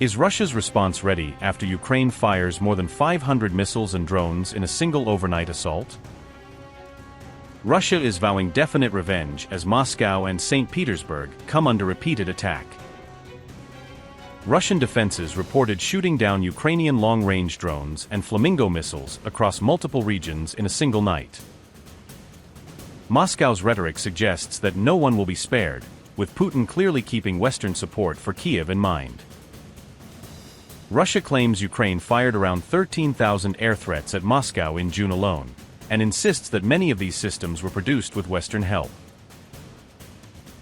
Is Russia's response ready after Ukraine fires more than 500 missiles and drones in a single overnight assault? Russia is vowing definite revenge as Moscow and St. Petersburg come under repeated attack. Russian defenses reported shooting down Ukrainian long-range drones and Flamingo missiles across multiple regions in a single night. Moscow's rhetoric suggests that no one will be spared, with Putin clearly keeping Western support for Kyiv in mind. Russia claims Ukraine fired around 13,000 air threats at Moscow in June alone, and insists that many of these systems were produced with Western help.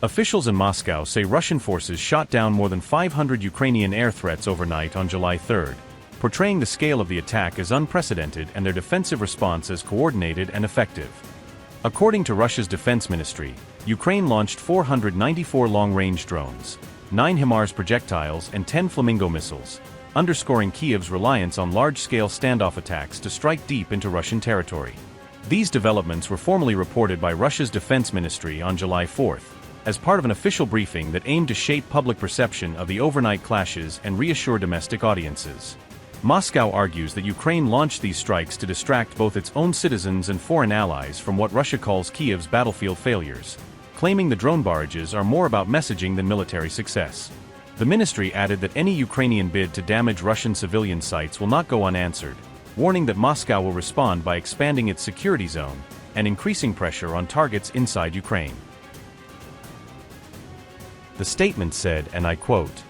Officials in Moscow say Russian forces shot down more than 500 Ukrainian air threats overnight on July 3, portraying the scale of the attack as unprecedented and their defensive response as coordinated and effective. According to Russia's defense ministry, Ukraine launched 494 long-range drones, 9 HIMARS projectiles and 10 Flamingo missiles, underscoring Kyiv's reliance on large-scale standoff attacks to strike deep into Russian territory. These developments were formally reported by Russia's defense ministry on July 4, as part of an official briefing that aimed to shape public perception of the overnight clashes and reassure domestic audiences. Moscow argues that Ukraine launched these strikes to distract both its own citizens and foreign allies from what Russia calls Kyiv's battlefield failures, claiming the drone barrages are more about messaging than military success. The ministry added that any Ukrainian bid to damage Russian civilian sites will not go unanswered, warning that Moscow will respond by expanding its security zone and increasing pressure on targets inside Ukraine. The statement said, and I quote,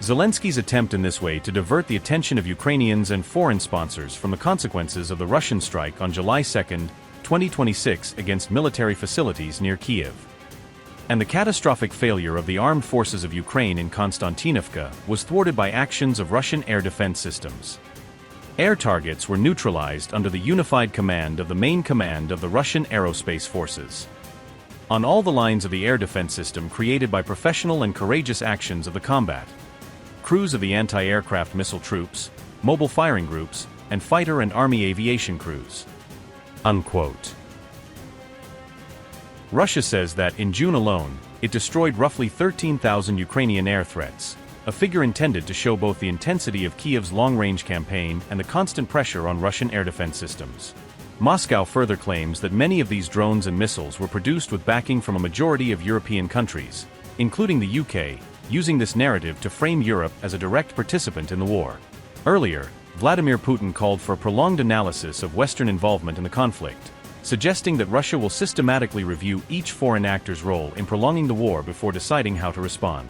"Zelensky's attempt in this way to divert the attention of Ukrainians and foreign sponsors from the consequences of the Russian strike on July 2, 2026 against military facilities near Kyiv. And the catastrophic failure of the armed forces of Ukraine in Kostiantynivka was thwarted by actions of Russian air defense systems. Air targets were neutralized under the unified command of the main command of the Russian aerospace forces. On all the lines of the air defense system created by professional and courageous actions of the combat. Crews of the anti-aircraft missile troops, mobile firing groups, and fighter and army aviation crews." Unquote. Russia says that, in June alone, it destroyed roughly 13,000 Ukrainian air threats, a figure intended to show both the intensity of Kyiv's long-range campaign and the constant pressure on Russian air defense systems. Moscow further claims that many of these drones and missiles were produced with backing from a majority of European countries, including the UK, using this narrative to frame Europe as a direct participant in the war. Earlier, Vladimir Putin called for a prolonged analysis of Western involvement in the conflict, suggesting that Russia will systematically review each foreign actor's role in prolonging the war before deciding how to respond.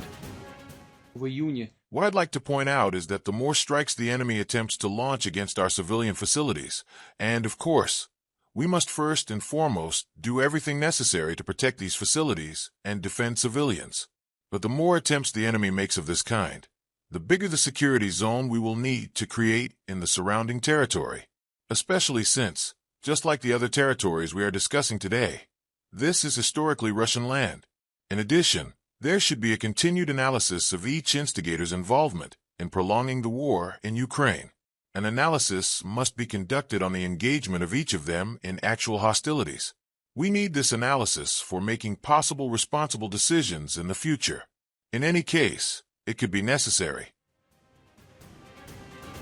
What I'd like to point out is that the more strikes the enemy attempts to launch against our civilian facilities, and of course, we must first and foremost do everything necessary to protect these facilities and defend civilians. But the more attempts the enemy makes of this kind, the bigger the security zone we will need to create in the surrounding territory, especially since, just like the other territories we are discussing today, this is historically Russian land. In addition, there should be a continued analysis of each instigator's involvement in prolonging the war in Ukraine. An analysis must be conducted on the engagement of each of them in actual hostilities. We need this analysis for making possible responsible decisions in the future. In any case, it could be necessary.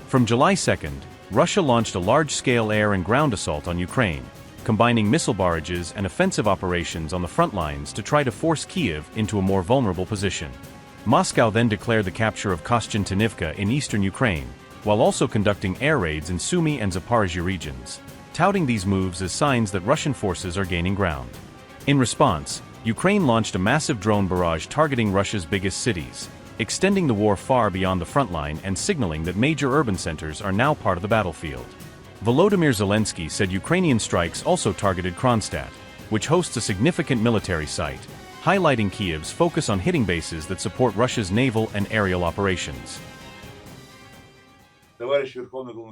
From July 2nd, Russia launched a large-scale air and ground assault on Ukraine, combining missile barrages and offensive operations on the front lines to try to force Kyiv into a more vulnerable position. Moscow then declared the capture of Kostiantynivka in eastern Ukraine, while also conducting air raids in Sumy and Zaporizhzhia regions, touting these moves as signs that Russian forces are gaining ground. In response, Ukraine launched a massive drone barrage targeting Russia's biggest cities, extending the war far beyond the front line and signaling that major urban centers are now part of the battlefield. Volodymyr Zelensky said Ukrainian strikes also targeted Kronstadt, which hosts a significant military site, highlighting Kyiv's focus on hitting bases that support Russia's naval and aerial operations.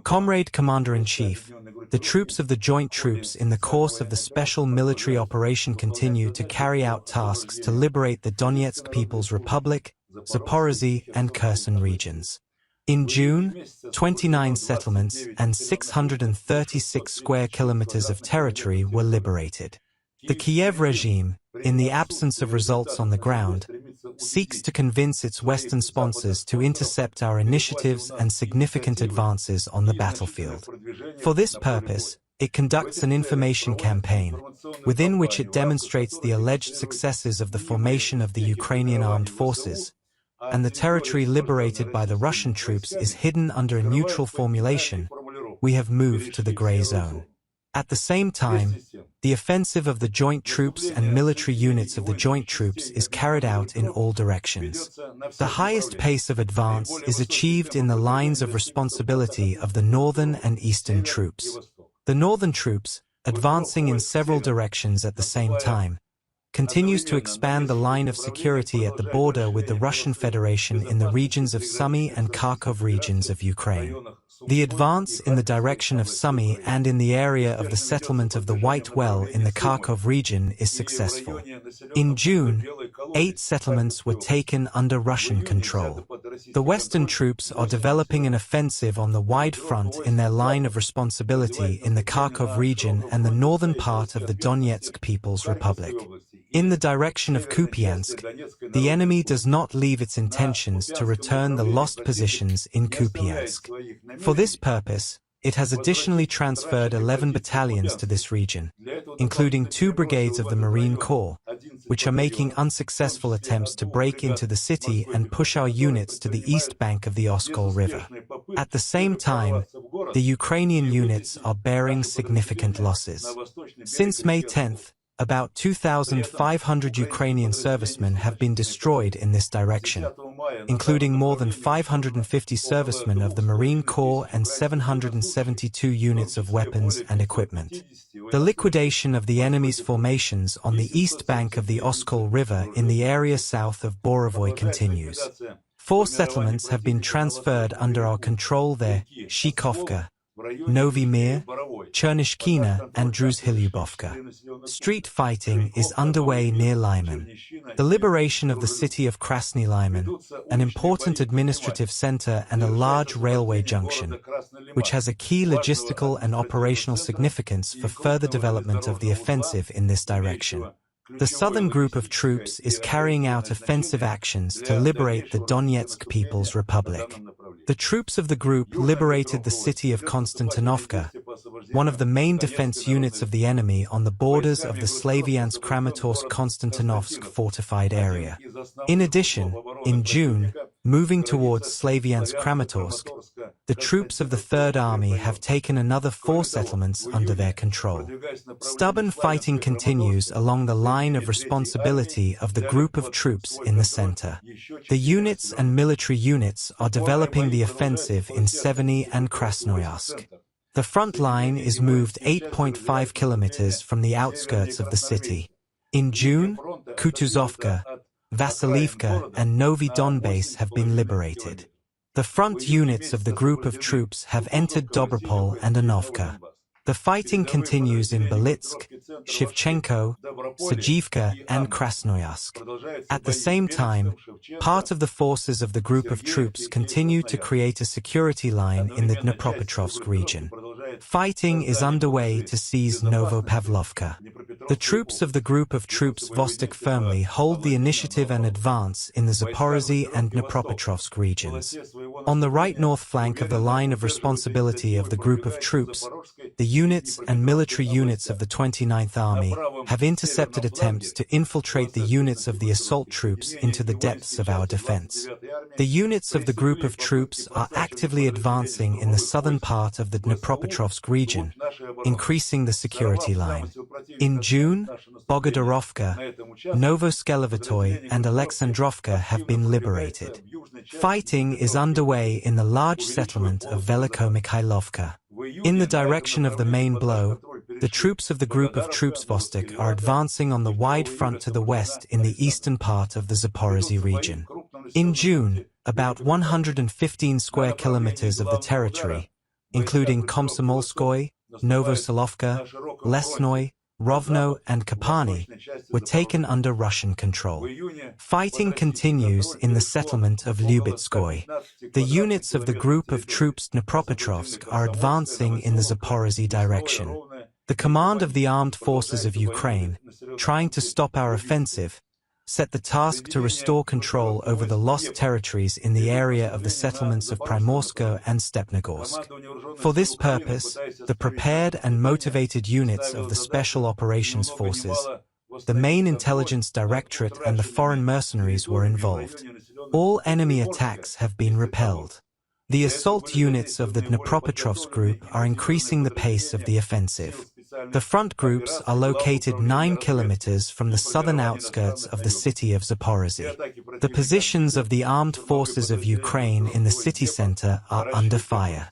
Comrade Commander-in-Chief, the troops of the Joint Troops in the course of the special military operation continue to carry out tasks to liberate the Donetsk People's Republic, Zaporizhzhia and Kherson regions. In June, 29 settlements and 636 square kilometers of territory were liberated. The Kiev regime, in the absence of results on the ground, seeks to convince its Western sponsors to intercept our initiatives and significant advances on the battlefield. For this purpose, it conducts an information campaign, within which it demonstrates the alleged successes of the formation of the Ukrainian armed forces, and the territory liberated by the Russian troops is hidden under a neutral formulation. We have moved to the gray zone. At the same time, the offensive of the joint troops and military units of the joint troops is carried out in all directions. The highest pace of advance is achieved in the lines of responsibility of the northern and eastern troops. The northern troops, advancing in several directions at the same time, continues to expand the line of security at the border with the Russian Federation in the regions of Sumy and Kharkov regions of Ukraine. The advance in the direction of Sumy and in the area of the settlement of the White Well in the Kharkov region is successful. In June, 8 settlements were taken under Russian control. The Western troops are developing an offensive on the wide front in their line of responsibility in the Kharkov region and the northern part of the Donetsk People's Republic. In the direction of Kupiansk, the enemy does not leave its intentions to return the lost positions in Kupiansk. For this purpose, it has additionally transferred 11 battalions to this region, including 2 brigades of the Marine Corps, which are making unsuccessful attempts to break into the city and push our units to the east bank of the Oskol River. At the same time, the Ukrainian units are bearing significant losses. Since May 10th, about 2,500 Ukrainian servicemen have been destroyed in this direction, including more than 550 servicemen of the Marine Corps and 772 units of weapons and equipment. The liquidation of the enemy's formations on the east bank of the Oskol River in the area south of Borovoy continues. 4 settlements have been transferred under our control there: Shikovka, Novy Mir, Chernishkina, and Druzhilubovka. Street fighting is underway near Lyman. The liberation of the city of Krasny Lyman, an important administrative center and a large railway junction, which has a key logistical and operational significance for further development of the offensive in this direction. The southern group of troops is carrying out offensive actions to liberate the Donetsk People's Republic. The troops of the group liberated the city of Kostiantynivka, one of the main defense units of the enemy on the borders of the Slaviansk-Kramatorsk-Konstantinovsk fortified area. In addition, in June, moving towards Slaviansk-Kramatorsk, the troops of the Third Army have taken another 4 settlements under their control. Stubborn fighting continues along the line of responsibility of the group of troops in the center. The units and military units are developing the offensive in Seveny and Krasnoyarsk. The front line is moved 8.5 kilometers from the outskirts of the city. In June, Kutuzovka, Vasilivka, and Novy Donbass have been liberated. The front units of the group of troops have entered Dobropol and Anovka. The fighting continues in Belitsk, Shevchenko, Sajivka, and Krasnoyarsk. At the same time, part of the forces of the group of troops continue to create a security line in the Dnipropetrovsk region. Fighting is underway to seize Novopavlovka. The troops of the group of troops Vostok firmly hold the initiative and advance in the Zaporozhye and Dnipropetrovsk regions. On the right north flank of the line of responsibility of the group of troops, the units and military units of the 29th Army have intercepted attempts to infiltrate the units of the assault troops into the depths of our defense. The units of the group of troops are actively advancing in the southern part of the Dnipropetrovsk region, increasing the security line. In June, Bogodarovka, Novoskelevotoy, and Alexandrovka have been liberated. Fighting is underway in the large settlement of Velikomikhailovka. In the direction of the main blow, the troops of the group of troops Vostok are advancing on the wide front to the west in the eastern part of the Zaporozhye region. In June, about 115 square kilometers of the territory, including Komsomolskoye, Novoselovka, Lesnoy, Rovno, and Kapani, were taken under Russian control. Fighting continues in the settlement of Lyubitskoye. The units of the group of troops Dnipropetrovsk are advancing in the Zaporozhye direction. The command of the armed forces of Ukraine, trying to stop our offensive, set the task to restore control over the lost territories in the area of the settlements of Primorsko and Stepnogorsk. For this purpose, the prepared and motivated units of the Special Operations Forces, the main intelligence directorate and the foreign mercenaries were involved. All enemy attacks have been repelled. The assault units of the Dnipropetrovsk group are increasing the pace of the offensive. The front groups are located 9 kilometers from the southern outskirts of the city of Zaporozhye. The positions of the armed forces of Ukraine in the city center are under fire.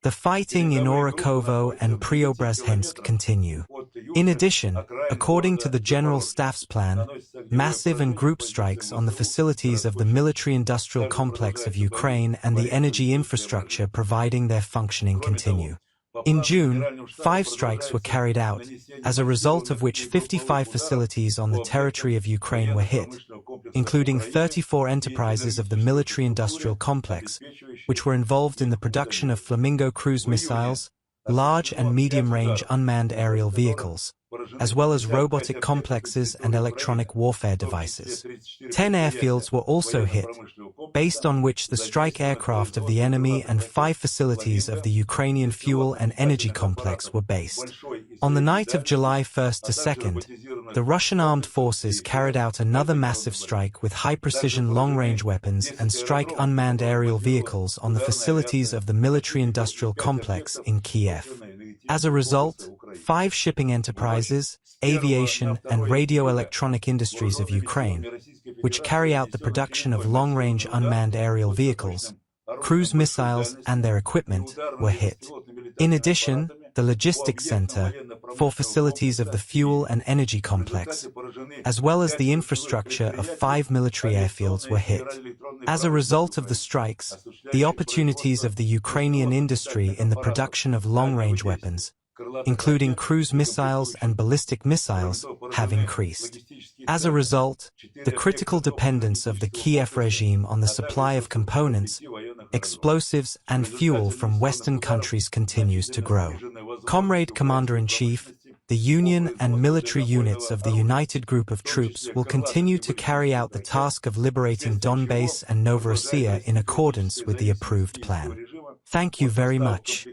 The fighting in Orakovo and Preobrazhensk continue. In addition, according to the General Staff's plan, massive and group strikes on the facilities of the military-industrial complex of Ukraine and the energy infrastructure providing their functioning continue. In June, 5 strikes were carried out, as a result of which 55 facilities on the territory of Ukraine were hit, including 34 enterprises of the military-industrial complex, which were involved in the production of Flamingo cruise missiles, large and medium-range unmanned aerial vehicles, as well as robotic complexes and electronic warfare devices. 10 airfields were also hit, based on which the strike aircraft of the enemy and 5 facilities of the Ukrainian fuel and energy complex were based. On the night of July 1st to 2nd, the Russian armed forces carried out another massive strike with high-precision long-range weapons and strike unmanned aerial vehicles on the facilities of the military-industrial complex in Kyiv. As a result, 5 shipping enterprises, aviation, and radio-electronic industries of Ukraine, which carry out the production of long-range unmanned aerial vehicles, cruise missiles, and their equipment, were hit. In addition, the logistics center, 4 facilities of the fuel and energy complex, as well as the infrastructure of 5 military airfields were hit. As a result of the strikes, the opportunities of the Ukrainian industry in the production of long-range weapons, including cruise missiles and ballistic missiles, have increased. As a result, the critical dependence of the Kiev regime on the supply of components, explosives, and fuel from Western countries continues to grow. Comrade Commander-in-Chief, the Union and military units of the United Group of Troops will continue to carry out the task of liberating Donbass and Novorossiya in accordance with the approved plan. Thank you very much.